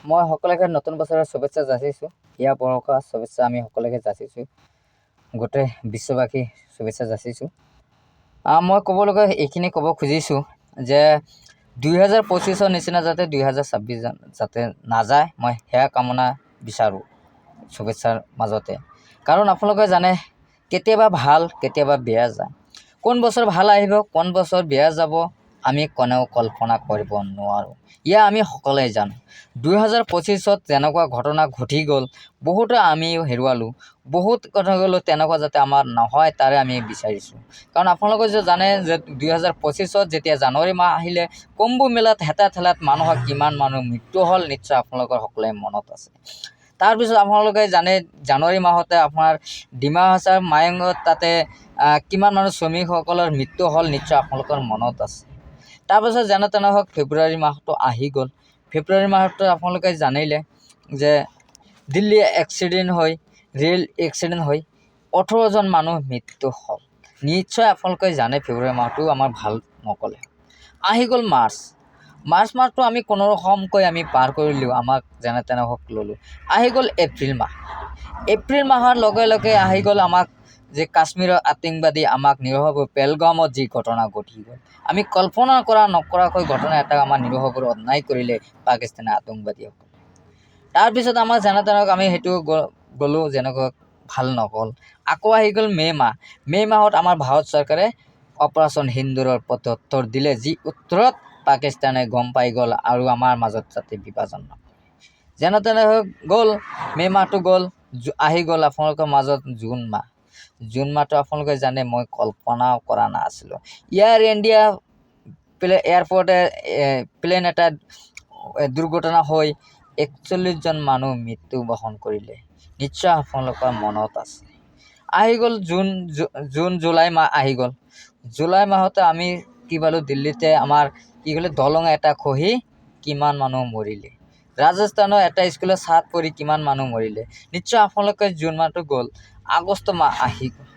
মই সকলোকে নতুন বছৰৰ শুভেচ্ছা যাচিছোঁ। হিয়া বৰষা শুভেচ্ছা আমি সকলোকে যাচিছোঁ, গোটেই বিশ্ববাসী শুভেচ্ছা যাচিছোঁ। মই ক'বলগা এইখিনি ক'ব খুজিছোঁ যে 2025 নিচিনা যাতে 2026 যাতে নাযায়, মই সেয়া কামনা বিচাৰোঁ শুভেচ্ছাৰ মাজতে। কাৰণ আপোনালোকে জানে কেতিয়াবা ভাল কেতিয়াবা বেয়া যায়, কোন বছৰ ভাল আহিব কোন বছৰ বেয়া যাব আমি কোনেও কল্পনা কৰিব নোৱাৰোঁ। ইয়া আমি সকলোৱে জানো। 2025 যেনেকুৱা ঘটনা ঘটি গ'ল, বহুতো আমিও হেৰুৱালোঁ, বহুত কথা গ'লো তেনেকুৱা যাতে আমাৰ নহয় তাৰে আমি বিচাৰিছোঁ। কাৰণ আপোনালোকে যে জানে যে 2025 যেতিয়া জানুৱাৰী মাহ আহিলে কুম্ভ মেলাত হেতা ঠেলাত মানুহৰ কিমান মানুহ মৃত্যু হ'ল, নিশ্চয় আপোনালোকৰ সকলোৱে মনত আছে। তাৰপিছত আপোনালোকে জানে জানুৱাৰী মাহতে আপোনাৰ ডিমা হাছাৰ মায়ঙত তাতে কিমান মানুহ শ্ৰমিকসকলৰ মৃত্যু হ'ল, নিশ্চয় আপোনালোকৰ মনত আছে। তাৰপিছত যেনে তেনে হওক ফেব্ৰুৱাৰী মাহটো আহি গ'ল। ফেব্ৰুৱাৰী মাহটো আপোনালোকে জানিলে যে দিল্লী এক্সিডেণ্ট হৈ ৰেল এক্সিডেণ্ট হৈ 18জন মানুহ মৃত্যু হ'ল। নিশ্চয় আপোনালোকে জানে ফেব্ৰুৱাৰী মাহটো আমাৰ ভাল নক'লে। আহি গ'ল মাৰ্চ মাহটো আমি কোনোৰকমকৈ আমি পাৰ কৰিলোঁ, আমাক যেনে তেনে হওক ল'লোঁ। আহি গ'ল এপ্ৰিল মাহৰ লগে লগে আহি গ'ল আমাক যে কাশ্মীৰৰ আতংকবাদী আমাক নিৰহকৈ পেলগামত যি ঘটনা ঘটি গ'ল, আমি কল্পনা নকৰাকৈ ঘটনা এটা আমাৰ নিৰহকৈ অন্যায় কৰিলে পাকিস্তানী আতংকবাদীসকলে। তাৰপিছত আমাৰ যেনে তেনে আমি সেইটো গ'লোঁ, যেনেকৈ ভাল নগ'ল। আকৌ আহি গ'ল মে' মাহত আমাৰ ভাৰত চৰকাৰে অপাৰেশ্যন সিন্দুৰৰ প্ৰত্যুত্তৰ দিলে, যি উত্তৰত পাকিস্তানে গম পাই গ'ল আৰু আমাৰ মাজত যাতে বিভাজন নহয়। যেনে তেনে হৈ গ'ল মে' মাহটো গ'ল। আহি গ'ল আপোনালোকৰ মাজত জুন মাহটো আপোনালোকে জানে মই কল্পনাও কৰা নাছিলোঁ। এয়াৰ ইণ্ডিয়া এয়াৰপৰ্টে প্লেন এটা দুৰ্ঘটনা হৈ 41জন মানুহ মৃত্যুবৰণ কৰিলে, নিশ্চয় আপোনালোকৰ মনত আছে। আহি গ'ল জুলাই মাহ আহি গ'ল। জুলাই মাহতে আমি কি পালোঁ, দিল্লীতে আমাৰ কি ক'লে দলং এটা খহি কিমান মানুহ মৰিলে, ৰাজস্থানৰ এটা স্কুলত ছাদ পৰি কিমান মানুহ মৰিলে, নিশ্চয় আপোনালোকে জুন মাহটো গ'ল। আগষ্ট মাহ আহি গ'ল।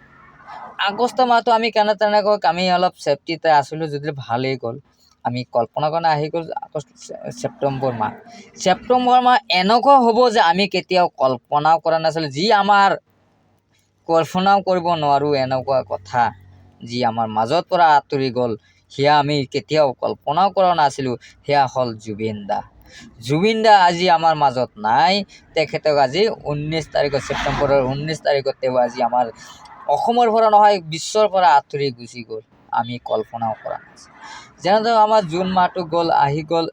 আগষ্ট মাহটো আমি কেনে তেনেকৈ আমি অলপ ছেফটিতে আছিলোঁ যদি ভালেই গ'ল। আমি কল্পনা কৰা আহি গ'ল ছেপ্টেম্বৰ মাহ এনেকুৱা হ'ব যে আমি কেতিয়াও কল্পনাও কৰা নাছিলোঁ, যি আমাৰ কল্পনাও কৰিব নোৱাৰোঁ এনেকুৱা কথা যি আমাৰ মাজৰ পৰা আঁতৰি গ'ল, সেয়া আমি কেতিয়াও কল্পনাও কৰা নাছিলোঁ। সেয়া হ'ল জুবিন দা আজি আমাৰ মাজত নাই। তেখেতক আজি 19 তাৰিখত ছেপ্টেম্বৰৰ 19 তাৰিখত তেওঁ আজি আমাৰ অসমৰ পৰা নহয় বিশ্বৰ পৰা আঁতৰি গুচি গ'ল, আমি কল্পনাও কৰা নাছিলোঁ। যেনেদৰে আমাৰ জুন মাহটো গ'ল, আহি গ'ল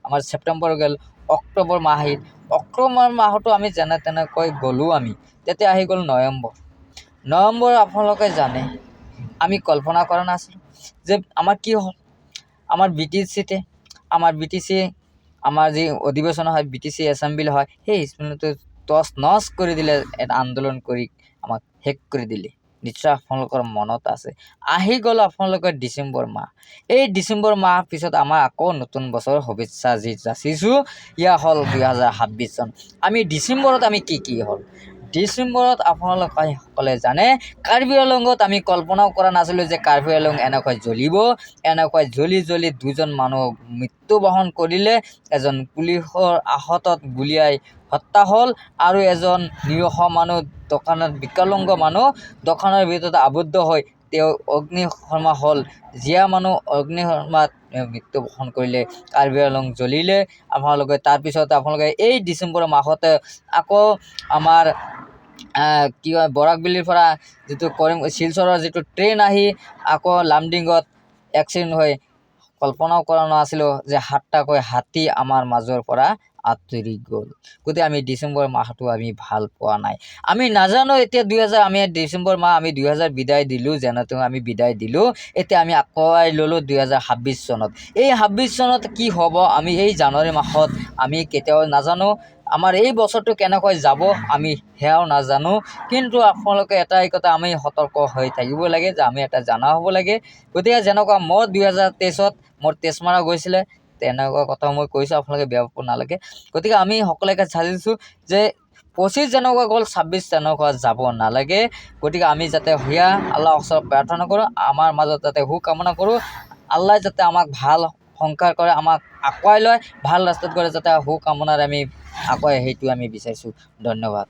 আমাৰ ছেপ্টেম্বৰ গ'ল, অক্টোবৰ মাহ আহিল। অক্টোবৰ মাহতো আমি যেনে তেনেকৈ গ'লোঁ আমি। তেতিয়া আহি গ'ল নৱেম্বৰ আপোনালোকে জানে আমি কল্পনা কৰা নাছিলোঁ যে আমাৰ কি হ'ল। আমাৰ বি টি চি আমাৰ যি অধিৱেশন হয়, BTC এছেম্বলি হয়, সেই এছেম্বলিটো তছ নছ কৰি দিলে, এটা আন্দোলন কৰি আমাক শেষ কৰি দিলে, নিশ্চয় আপোনালোকৰ মনত আছে। আহি গ'ল আপোনালোকৰ ডিচেম্বৰ মাহ। এই ডিচেম্বৰ মাহ পিছত আমাৰ আকৌ নতুন বছৰৰ শুভেচ্ছা যি যাচিছোঁ, ইয়া হ'ল 2026 চন। আমি ডিচেম্বৰত আমি কি হ'ল, ডিচেম্বৰত আপোনালোকে সকলে জানে কাৰ্বি আংলঙত আমি কল্পনাও কৰা নাছিলোঁ যে কাৰ্বি আংলং এনেকৈ জ্বলিব, এনেকৈ জ্বলি 2জন মানুহ মৃত্যুবৰণ কৰিলে, এজন পুলিচৰ আহতত গুলীয়াই হত্যা হ'ল আৰু এজন নিৰীহ মানুহ দোকানত বিকলাংগ মানুহ দোকানৰ ভিতৰত আবদ্ধ হৈ তেওঁ অগ্নিশৰ্মা হ'ল। জীয়া মানুহ অগ্নিশৰ্মাত মৃত্যুবৰণ কৰিলে, কাৰ্বি আংলং জ্বলিলে। আপোনালোকে তাৰপিছত আপোনালোকে এই ডিচেম্বৰ মাহতে আকৌ আমাৰ কি হয় বৰাকভেলীৰ পৰা যিটো শিলচৰৰ যিটো ট্ৰেইন আহি আকৌ লামডিঙত এক্সিডেণ্ট হৈ কল্পনাও কৰা নাছিলোঁ যে 7টাকৈ হাতী আমাৰ মাজৰ পৰা আঁতৰি গ'ল। গতিকে আমি ডিচেম্বৰ মাহটো আমি ভাল পোৱা নাই। আমি নাজানো এতিয়া আমি ডিচেম্বৰ মাহ আমি 2000 বিদায় দিলোঁ, যেনেতেও আমি বিদায় দিলোঁ। এতিয়া আমি আগুৱাই ল'লোঁ 2026 চনত। এই 26 চনত কি হ'ব আমি এই জানুৱাৰী মাহত আমি কেতিয়াও নাজানো। আমাৰ এই বছৰটো কেনেকৈ যাব আমি সেয়াও নাজানো। কিন্তু আপোনালোকে এটাই কথা, আমি সতৰ্ক হৈ থাকিব লাগে যে আমি এটা জনা হ'ব লাগে। গতিকে যেনেকুৱা মই 2023ত মোৰ তেজ মাৰা গৈছিলে, তেনেকুৱা কথা মই কৈছোঁ, আপোনালোকে বেয়া পাব নালাগে। গতিকে আমি সকলোকে চাইছোঁ যে 25 যেনেকুৱা গ'ল 26 তেনেকুৱা যাব নালাগে। গতিকে আমি যাতে সেয়া আল্লাহৰ ওচৰত প্ৰাৰ্থনা কৰোঁ, আমাৰ মাজত যাতে সুকামনা কৰোঁ, আল্লাহ যাতে আমাক ভাল সংস্কাৰ কৰে, আমাক আগুৱাই লয়, ভাল ৰাস্তাত কৰে, যাতে সুকামনাৰে আমি আকৌ সেইটো আমি বিচাৰিছোঁ। ধন্যবাদ।